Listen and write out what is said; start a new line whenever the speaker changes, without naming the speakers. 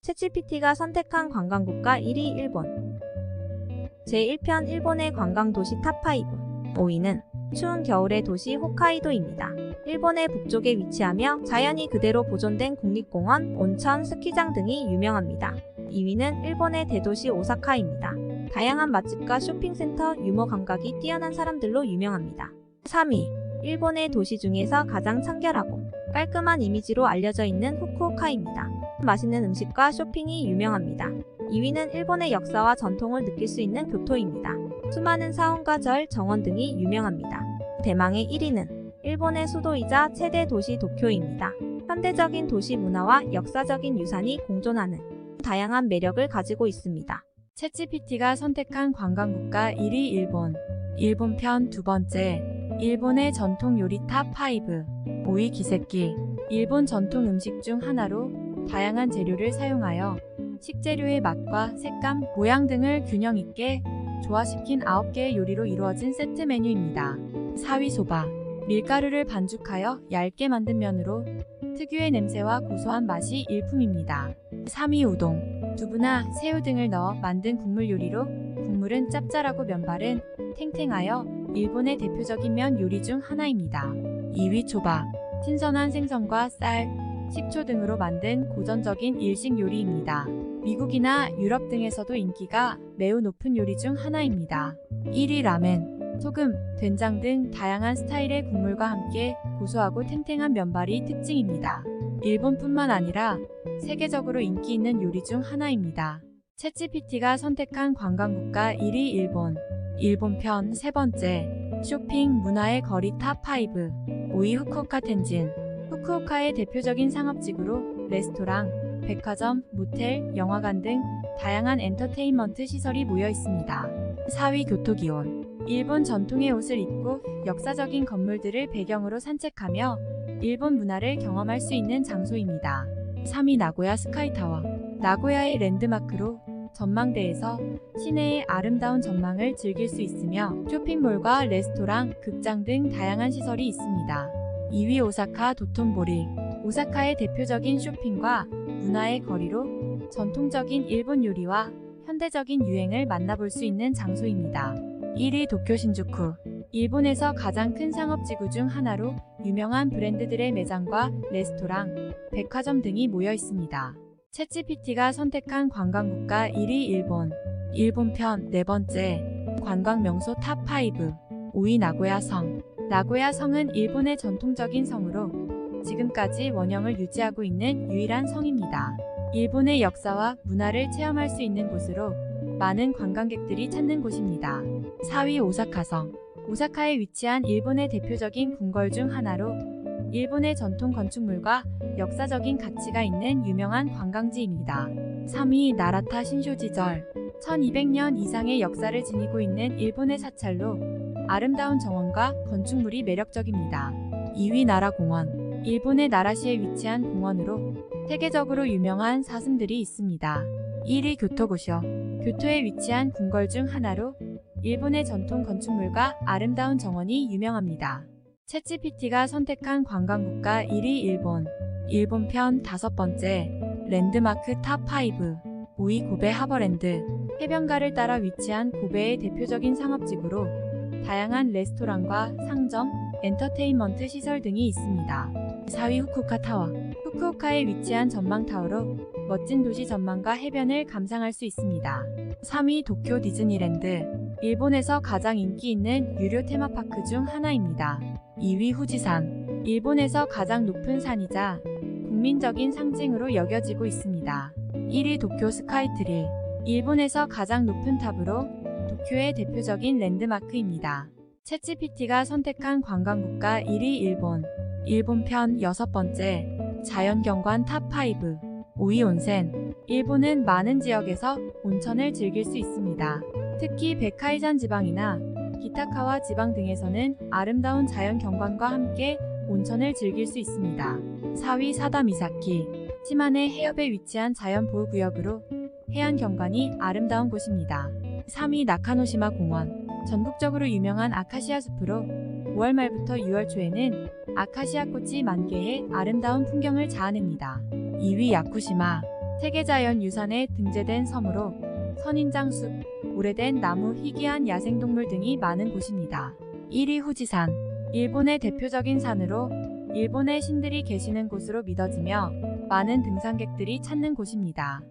챗GPT가 선택한 관광국가 1위 일본. 제1편 일본의 관광도시 탑5. 5위는 추운 겨울의 도시 홋카이도입니다. 일본의 북쪽에 위치하며 자연이 그대로 보존된 국립공원, 온천, 스키장 등이 유명합니다. 2위는 일본의 대도시 오사카입니다. 다양한 맛집과 쇼핑센터, 유머 감각이 뛰어난 사람들로 유명합니다. 3위, 일본의 도시 중에서 가장 청결하고 깔끔한 이미지로 알려져 있는 후쿠오카입니다. 맛있는 음식과 쇼핑이 유명합니다. 2위는 일본의 역사와 전통을 느낄 수 있는 교토입니다. 수많은 사원과 절, 정원 등이 유명합니다. 대망의 1위는 일본의 수도이자 최대 도시 도쿄입니다. 현대적인 도시 문화와 역사적인 유산이 공존하는 다양한 매력을 가지고 있습니다.
챗GPT가 선택한 관광국가 1위 일본. 일본 편 두 번째. 일본의 전통 요리 탑5. 5위 기슭기. 일본 전통 음식 중 하나로 다양한 재료를 사용하여 식재료의 맛과 색감, 모양 등을 균형 있게 조화시킨 9개의 요리로 이루어진 세트 메뉴입니다. 4위 소바. 밀가루를 반죽하여 얇게 만든 면으로 특유의 냄새와 고소한 맛이 일품입니다. 3위 우동. 두부나 새우 등을 넣어 만든 국물 요리로 국물은 짭짤하고 면발은 탱탱하여 일본의 대표적인 면 요리 중 하나입니다. 2위 초밥. 신선한 생선과 쌀, 식초 등으로 만든 고전적인 일식 요리입니다. 미국이나 유럽 등에서도 인기가 매우 높은 요리 중 하나입니다. 1위 라멘. 소금, 된장 등 다양한 스타일의 국물과 함께 고소하고 탱탱한 면발이 특징입니다. 일본뿐만 아니라 세계적으로 인기 있는 요리 중 하나입니다. 챗GPT가 선택한 관광국가 1위 일본. 일본 편 세 번째. 쇼핑 문화의 거리 탑5. 5위 후쿠오카 텐진. 후쿠오카의 대표적인 상업지구로 레스토랑, 백화점, 모텔, 영화관 등 다양한 엔터테인먼트 시설이 모여 있습니다. 4위 교토기온. 일본 전통의 옷을 입고 역사적인 건물들을 배경으로 산책하며 일본 문화를 경험할 수 있는 장소입니다. 3위 나고야 스카이타워. 나고야의 랜드마크로 전망대에서 시내의 아름다운 전망을 즐길 수 있으며 쇼핑몰과 레스토랑, 극장 등 다양한 시설이 있습니다. 2위 오사카 도톤보리. 오사카의 대표적인 쇼핑과 문화의 거리로 전통적인 일본 요리와 현대적인 유행을 만나볼 수 있는 장소입니다. 1위 도쿄 신주쿠. 일본에서 가장 큰 상업지구 중 하나로 유명한 브랜드들의 매장과 레스토랑, 백화점 등이 모여 있습니다. 챗GPT가 선택한 관광국가 1위 일본. 일본 편 네 번째. 관광 명소 탑5. 5위 나고야 성. 나고야 성은 일본의 전통적인 성으로 지금까지 원형을 유지하고 있는 유일한 성입니다. 일본의 역사와 문화를 체험할 수 있는 곳으로 많은 관광객들이 찾는 곳입니다. 4위 오사카성. 오사카에 위치한 일본의 대표적인 궁궐 중 하나로 일본의 전통 건축물과 역사적인 가치가 있는 유명한 관광지입니다. 3위 나라타 신쇼지절. 1200년 이상의 역사를 지니고 있는 일본의 사찰로 아름다운 정원과 건축물이 매력적입니다. 2위 나라공원. 일본의 나라시에 위치한 공원으로 세계적으로 유명한 사슴들이 있습니다. 1위 교토고쇼. 교토에 위치한 궁궐 중 하나로 일본의 전통 건축물과 아름다운 정원이 유명합니다. 챗GPT가 선택한 관광국가 1위 일본. 일본 편 다섯 번째. 랜드마크 탑5. 5위 고베 하버랜드. 해변가를 따라 위치한 고베의 대표적인 상업지구로 다양한 레스토랑과 상점, 엔터테인먼트 시설 등이 있습니다. 4위 후쿠오카 타워. 후쿠오카에 위치한 전망타워로 멋진 도시 전망과 해변을 감상할 수 있습니다. 3위 도쿄 디즈니랜드. 일본에서 가장 인기 있는 유료 테마파크 중 하나입니다. 2위 후지산. 일본에서 가장 높은 산이자 국민적인 상징으로 여겨지고 있습니다. 1위 도쿄 스카이트리. 일본에서 가장 높은 탑으로 도쿄의 대표적인 랜드마크입니다. 챗GPT가 선택한 관광국가 1위 일본. 일본 편 여섯 번째. 자연경관 탑5. 5위 온센. 일본은 많은 지역에서 온천을 즐길 수 있습니다. 특히 베카이산 지방이나 기타카와 지방 등에서는 아름다운 자연 경관과 함께 온천을 즐길 수 있습니다. 4위 사다미사키. 시마네 해협에 위치한 자연보호구역으로 해안 경관이 아름다운 곳입니다. 3위 나카노시마 공원. 전국적으로 유명한 아카시아 숲으로 5월 말부터 6월 초에는 아카시아 꽃이 만개해 아름다운 풍경을 자아냅니다. 2위 야쿠시마. 세계자연유산에 등재된 섬으로 선인장숲, 오래된 나무, 희귀한 야생동물 등이 많은 곳입니다. 1위 후지산. 일본의 대표적인 산으로 일본의 신들이 계시는 곳으로 믿어지며 많은 등산객들이 찾는 곳입니다.